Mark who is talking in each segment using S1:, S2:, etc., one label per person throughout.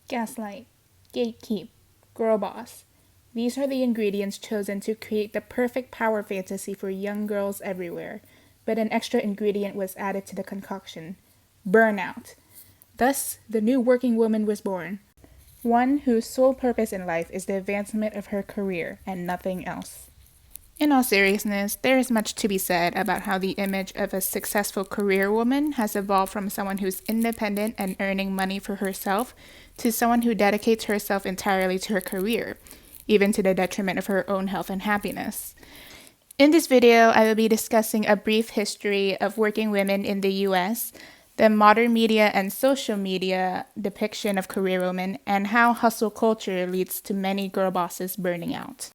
S1: Gaslight, gatekeep, girl boss. These are the ingredients chosen to create the perfect power fantasy for young girls everywhere, but an extra ingredient was added to the concoction: burnout. Thus, the new working woman was born, one whose sole purpose in life is the advancement of her career and nothing else. In all seriousness, there is much to be said about how the image of a successful career woman has evolved from someone who's independent and earning money for herself to someone who dedicates herself entirely to her career, even to the detriment of her own health and happiness. In this video, I will be discussing a brief history of working women in the US, the modern media and social media depiction of career women, and how hustle culture leads to many girl bosses burning out.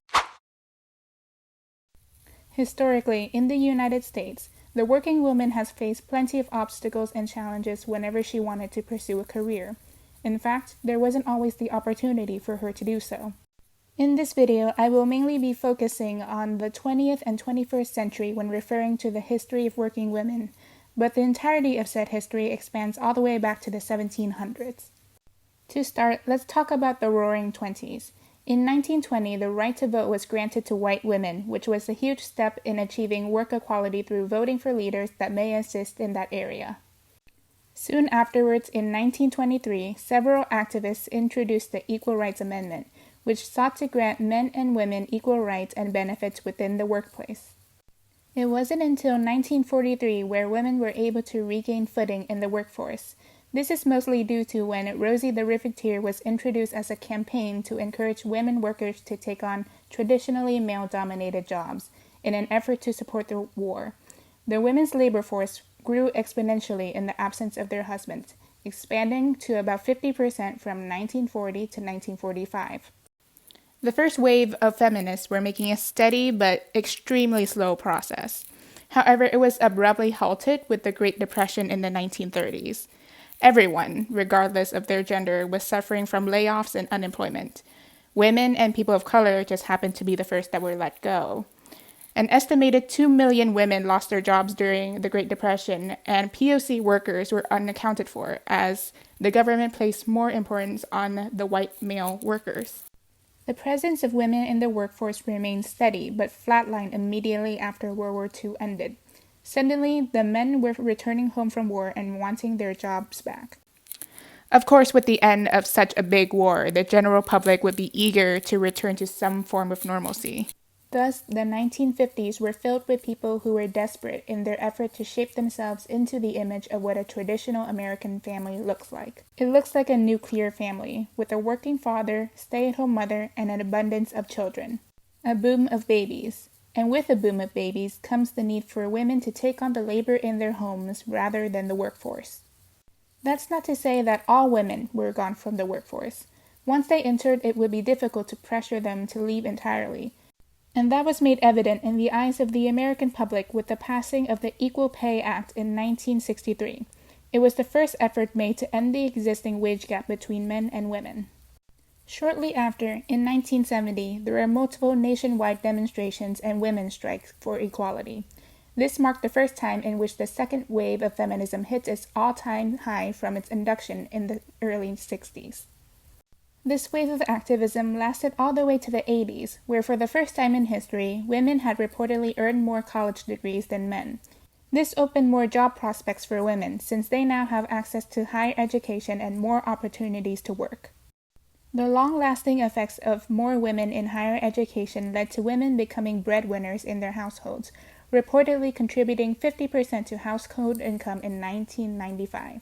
S1: Historically, in the United States, the working woman has faced plenty of obstacles and challenges whenever she wanted to pursue a career. In fact, there wasn't always the opportunity for her to do so. In this video, I will mainly be focusing on the 20th and 21st century when referring to the history of working women, but the entirety of said history expands all the way back to the 1700s. To start, let's talk about the Roaring Twenties. In 1920, the right to vote was granted to white women, which was a huge step in achieving work equality through voting for leaders that may assist in that area. Soon afterwards, in 1923, several activists introduced the Equal Rights Amendment, which sought to grant men and women equal rights and benefits within the workplace. It wasn't until 1943 where women were able to regain footing in the workforce. This is mostly due to when Rosie the Riveteer was introduced as a campaign to encourage women workers to take on traditionally male-dominated jobs in an effort to support the war. The women's labor force grew exponentially in the absence of their husbands, expanding to about 50% from 1940 to 1945. The first wave of feminists were making a steady but extremely slow process. However, it was abruptly halted with the Great Depression in the 1930s. Everyone, regardless of their gender, was suffering from layoffs and unemployment. Women and people of color just happened to be the first that were let go. An estimated 2 million women lost their jobs during the Great Depression, and POC workers were unaccounted for as the government placed more importance on the white male workers. The presence of women in the workforce remained steady but flatlined immediately after World War II ended. Suddenly, the men were returning home from war and wanting their jobs back. Of course, with the end of such a big war, the general public would be eager to return to some form of normalcy. Thus, the 1950s were filled with people who were desperate in their effort to shape themselves into the image of what a traditional American family looks like. It looks like a nuclear family, with a working father, stay-at-home mother, and an abundance of children. A boom of babies. And with a boom of babies comes the need for women to take on the labor in their homes rather than the workforce. That's not to say that all women were gone from the workforce. Once they entered, it would be difficult to pressure them to leave entirely. And that was made evident in the eyes of the American public with the passing of the Equal Pay Act in 1963. It was the first effort made to end the existing wage gap between men and women. Shortly after, in 1970, there were multiple nationwide demonstrations and women's strikes for equality. This marked the first time in which the second wave of feminism hit its all-time high from its induction in the early 60s. This wave of activism lasted all the way to the 80s, where for the first time in history, women had reportedly earned more college degrees than men. This opened more job prospects for women, since they now have access to higher education and more opportunities to work. The long-lasting effects of more women in higher education led to women becoming breadwinners in their households, reportedly contributing 50% to household income in 1995.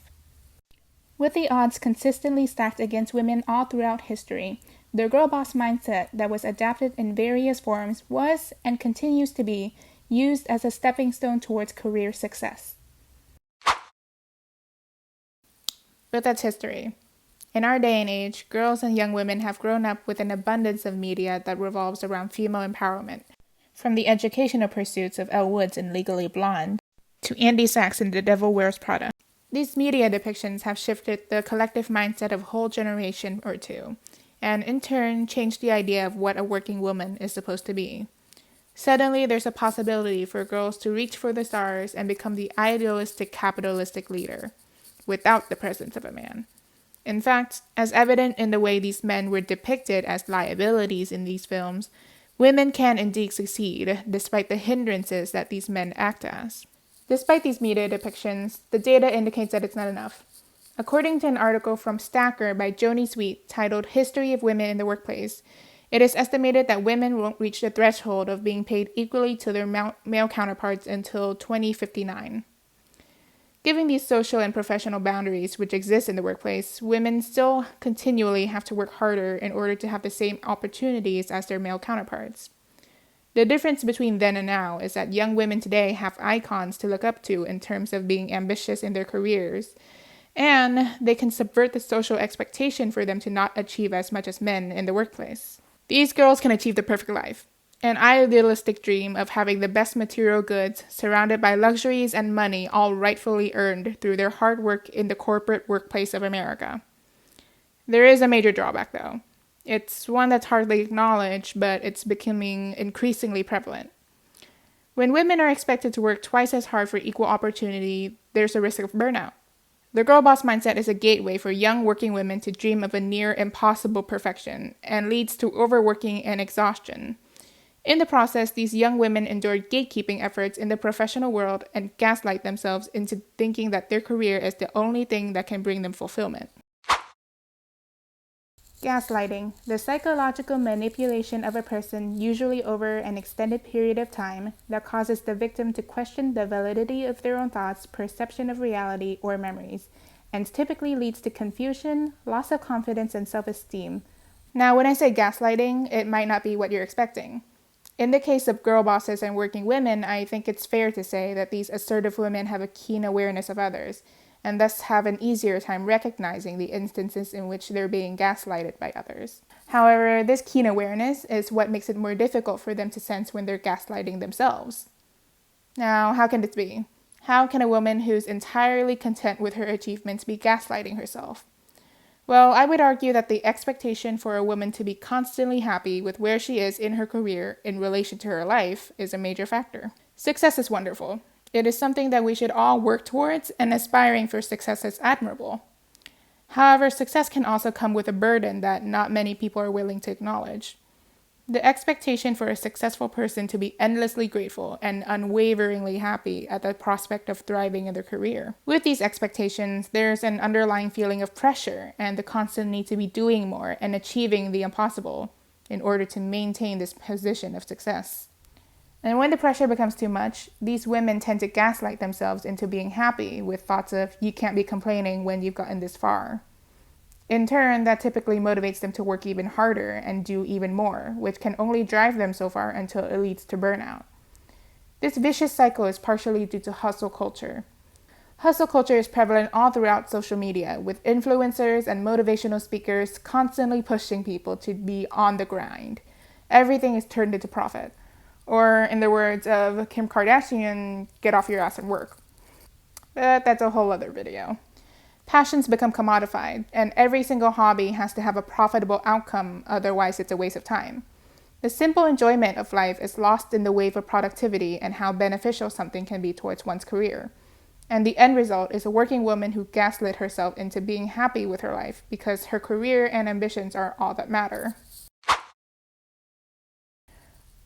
S1: With the odds consistently stacked against women all throughout history, the girl boss mindset that was adapted in various forms was, and continues to be, used as a stepping stone towards career success. But that's history. In our day and age, girls and young women have grown up with an abundance of media that revolves around female empowerment, from the educational pursuits of Elle Woods in Legally Blonde to Andy Sachs in The Devil Wears Prada. These media depictions have shifted the collective mindset of a whole generation or two, and in turn changed the idea of what a working woman is supposed to be. Suddenly, there's a possibility for girls to reach for the stars and become the idealistic capitalistic leader, without the presence of a man. In fact, as evident in the way these men were depicted as liabilities in these films, women can indeed succeed despite the hindrances that these men act as. Despite these media depictions, the data indicates that it's not enough. According to an article from Stacker by Joni Sweet titled History of Women in the Workplace, it is estimated that women won't reach the threshold of being paid equally to their male counterparts until 2059. Given these social and professional boundaries which exist in the workplace, women still continually have to work harder in order to have the same opportunities as their male counterparts. The difference between then and now is that young women today have icons to look up to in terms of being ambitious in their careers, and they can subvert the social expectation for them to not achieve as much as men in the workplace. These girls can achieve the perfect life, an idealistic dream of having the best material goods, surrounded by luxuries and money all rightfully earned through their hard work in the corporate workplace of America. There is a major drawback, though. It's one that's hardly acknowledged, but it's becoming increasingly prevalent. When women are expected to work twice as hard for equal opportunity, there's a risk of burnout. The girl boss mindset is a gateway for young working women to dream of a near impossible perfection and leads to overworking and exhaustion. In the process, these young women endure gatekeeping efforts in the professional world and gaslight themselves into thinking that their career is the only thing that can bring them fulfillment. Gaslighting, the psychological manipulation of a person, usually over an extended period of time, that causes the victim to question the validity of their own thoughts, perception of reality, or memories, and typically leads to confusion, loss of confidence, and self-esteem. Now, when I say gaslighting, it might not be what you're expecting. In the case of girl bosses and working women, I think it's fair to say that these assertive women have a keen awareness of others, and thus have an easier time recognizing the instances in which they're being gaslighted by others. However, this keen awareness is what makes it more difficult for them to sense when they're gaslighting themselves. Now, how can this be? How can a woman who's entirely content with her achievements be gaslighting herself? Well, I would argue that the expectation for a woman to be constantly happy with where she is in her career in relation to her life is a major factor. Success is wonderful. It is something that we should all work towards, and aspiring for success is admirable. However, success can also come with a burden that not many people are willing to acknowledge. The expectation for a successful person to be endlessly grateful and unwaveringly happy at the prospect of thriving in their career. With these expectations, there's an underlying feeling of pressure and the constant need to be doing more and achieving the impossible in order to maintain this position of success. And when the pressure becomes too much, these women tend to gaslight themselves into being happy with thoughts of, you can't be complaining when you've gotten this far. In turn, that typically motivates them to work even harder and do even more, which can only drive them so far until it leads to burnout. This vicious cycle is partially due to hustle culture. Hustle culture is prevalent all throughout social media, with influencers and motivational speakers constantly pushing people to be on the grind. Everything is turned into profit. Or, in the words of Kim Kardashian, get off your ass and work. But that's a whole other video. Passions become commodified, and every single hobby has to have a profitable outcome, otherwise it's a waste of time. The simple enjoyment of life is lost in the wave of productivity and how beneficial something can be towards one's career. And the end result is a working woman who gaslit herself into being happy with her life because her career and ambitions are all that matter.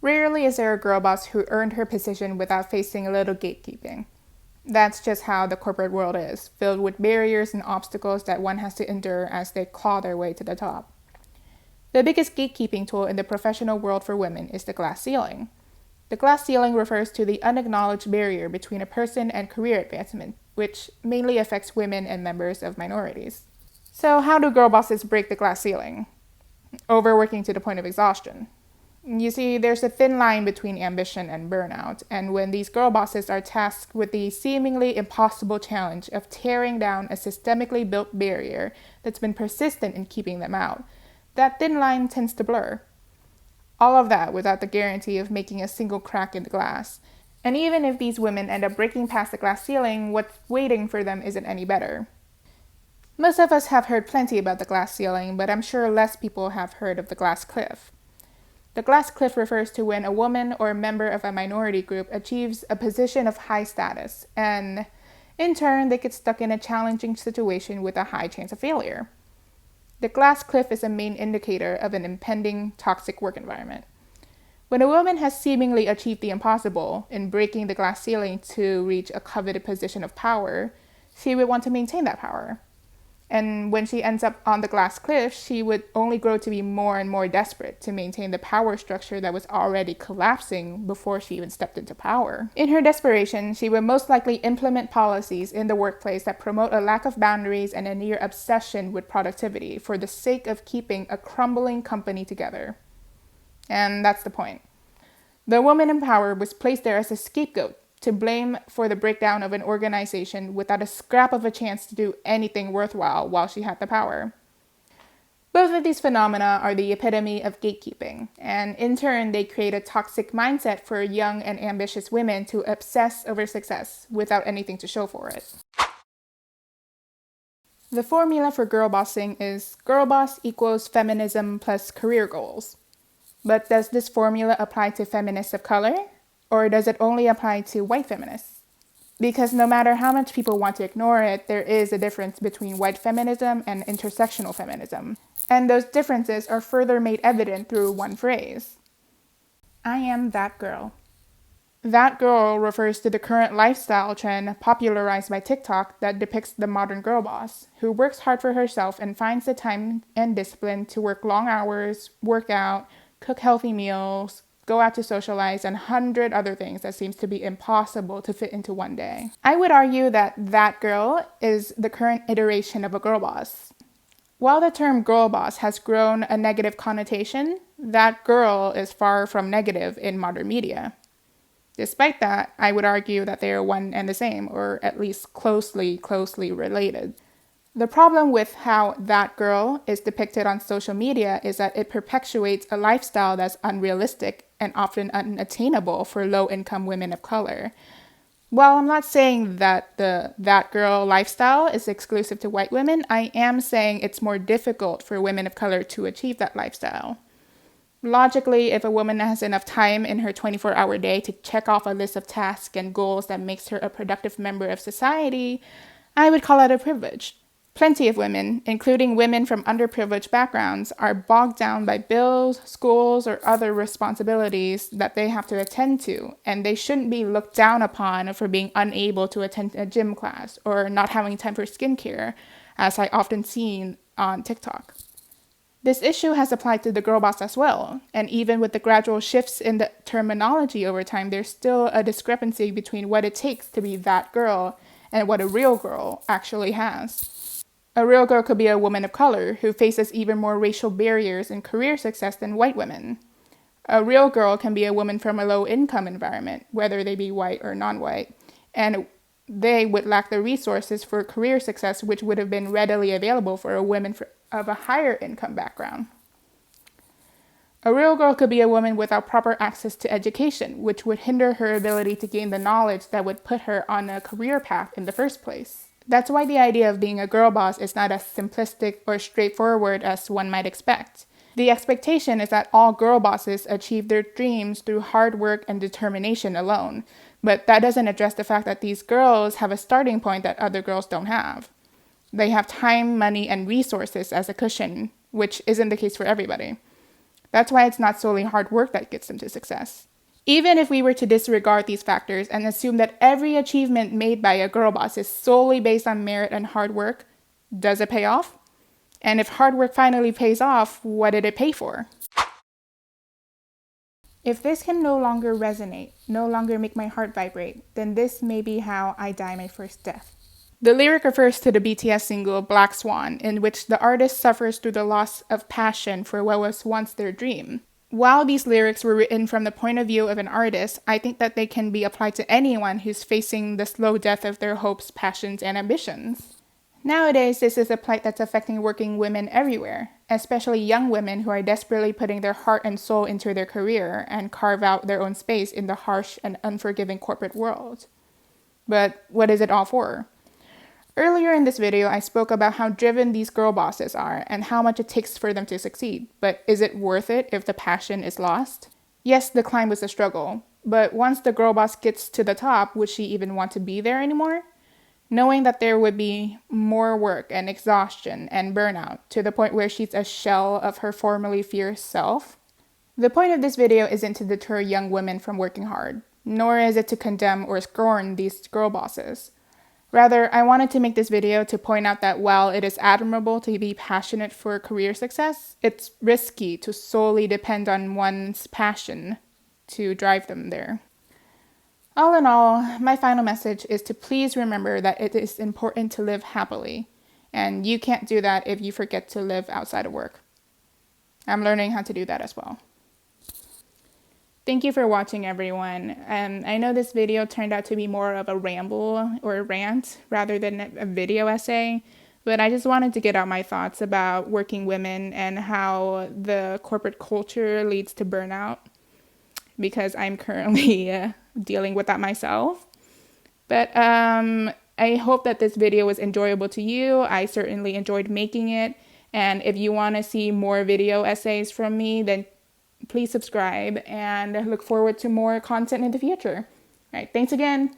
S1: Rarely is there a girl boss who earned her position without facing a little gatekeeping. That's just how the corporate world is, filled with barriers and obstacles that one has to endure as they claw their way to the top. The biggest gatekeeping tool in the professional world for women is the glass ceiling. The glass ceiling refers to the unacknowledged barrier between a person and career advancement, which mainly affects women and members of minorities. So how do girl bosses break the glass ceiling? Overworking to the point of exhaustion. You see, there's a thin line between ambition and burnout, and when these girl bosses are tasked with the seemingly impossible challenge of tearing down a systemically built barrier that's been persistent in keeping them out, that thin line tends to blur. All of that without the guarantee of making a single crack in the glass. And even if these women end up breaking past the glass ceiling, what's waiting for them isn't any better. Most of us have heard plenty about the glass ceiling, but I'm sure less people have heard of the glass cliff. The glass cliff refers to when a woman or a member of a minority group achieves a position of high status, and in turn, they get stuck in a challenging situation with a high chance of failure. The glass cliff is a main indicator of an impending toxic work environment. When a woman has seemingly achieved the impossible in breaking the glass ceiling to reach a coveted position of power, she would want to maintain that power. And when she ends up on the glass cliff, she would only grow to be more and more desperate to maintain the power structure that was already collapsing before she even stepped into power. In her desperation, she would most likely implement policies in the workplace that promote a lack of boundaries and a near obsession with productivity for the sake of keeping a crumbling company together. And that's the point. The woman in power was placed there as a scapegoat to blame for the breakdown of an organization without a scrap of a chance to do anything worthwhile while she had the power. Both of these phenomena are the epitome of gatekeeping, and in turn they create a toxic mindset for young and ambitious women to obsess over success without anything to show for it. The formula for girlbossing is girl boss equals feminism plus career goals. But does this formula apply to feminists of color? Or does it only apply to white feminists? Because no matter how much people want to ignore it, there is a difference between white feminism and intersectional feminism. And those differences are further made evident through one phrase. I am that girl. That girl refers to the current lifestyle trend popularized by TikTok that depicts the modern girl boss, who works hard for herself and finds the time and discipline to work long hours, work out, cook healthy meals, go out to socialize, and 100 other things that seems to be impossible to fit into one day. I would argue that girl is the current iteration of a girl boss. While the term girl boss has grown a negative connotation, that girl is far from negative in modern media. Despite that, I would argue that they are one and the same, or at least closely related. The problem with how that girl is depicted on social media is that it perpetuates a lifestyle that's unrealistic and often unattainable for low-income women of color. While I'm not saying that that girl lifestyle is exclusive to white women, I am saying it's more difficult for women of color to achieve that lifestyle. Logically, if a woman has enough time in her 24-hour day to check off a list of tasks and goals that makes her a productive member of society, I would call it a privilege. Plenty of women, including women from underprivileged backgrounds, are bogged down by bills, schools, or other responsibilities that they have to attend to, and they shouldn't be looked down upon for being unable to attend a gym class or not having time for skincare, as I often see on TikTok. This issue has applied to the girl boss as well, and even with the gradual shifts in the terminology over time, there's still a discrepancy between what it takes to be that girl and what a real girl actually has. A real girl could be a woman of color who faces even more racial barriers in career success than white women. A real girl can be a woman from a low-income environment, whether they be white or non-white, and they would lack the resources for career success which would have been readily available for a woman of a higher income background. A real girl could be a woman without proper access to education, which would hinder her ability to gain the knowledge that would put her on a career path in the first place. That's why the idea of being a girl boss is not as simplistic or straightforward as one might expect. The expectation is that all girl bosses achieve their dreams through hard work and determination alone, but that doesn't address the fact that these girls have a starting point that other girls don't have. They have time, money, and resources as a cushion, which isn't the case for everybody. That's why it's not solely hard work that gets them to success. Even if we were to disregard these factors and assume that every achievement made by a girl boss is solely based on merit and hard work, does it pay off? And if hard work finally pays off, what did it pay for? If this can no longer resonate, no longer make my heart vibrate, then this may be how I die my first death. The lyric refers to the BTS single Black Swan, in which the artist suffers through the loss of passion for what was once their dream. While these lyrics were written from the point of view of an artist, I think that they can be applied to anyone who's facing the slow death of their hopes, passions, and ambitions. Nowadays, this is a plight that's affecting working women everywhere, especially young women who are desperately putting their heart and soul into their career and carve out their own space in the harsh and unforgiving corporate world. But what is it all for? Earlier in this video, I spoke about how driven these girl bosses are and how much it takes for them to succeed. But is it worth it if the passion is lost? Yes, the climb was a struggle, but once the girl boss gets to the top, would she even want to be there anymore? knowing that there would be more work and exhaustion and burnout to the point where she's a shell of her formerly fierce self. The point of this video isn't to deter young women from working hard, nor is it to condemn or scorn these girl bosses. Rather, I wanted to make this video to point out that while it is admirable to be passionate for career success, it's risky to solely depend on one's passion to drive them there. All in all, my final message is to please remember that it is important to live happily, and you can't do that if you forget to live outside of work. I'm learning how to do that as well. Thank you for watching, everyone. I know this video turned out to be more of a ramble or a rant rather than a video essay, but I just wanted to get out my thoughts about working women and how the corporate culture leads to burnout, because I'm currently dealing with that myself. But I hope that this video was enjoyable to you. I certainly enjoyed making it. And if you want to see more video essays from me, then please subscribe and look forward to more content in the future. All right, thanks again.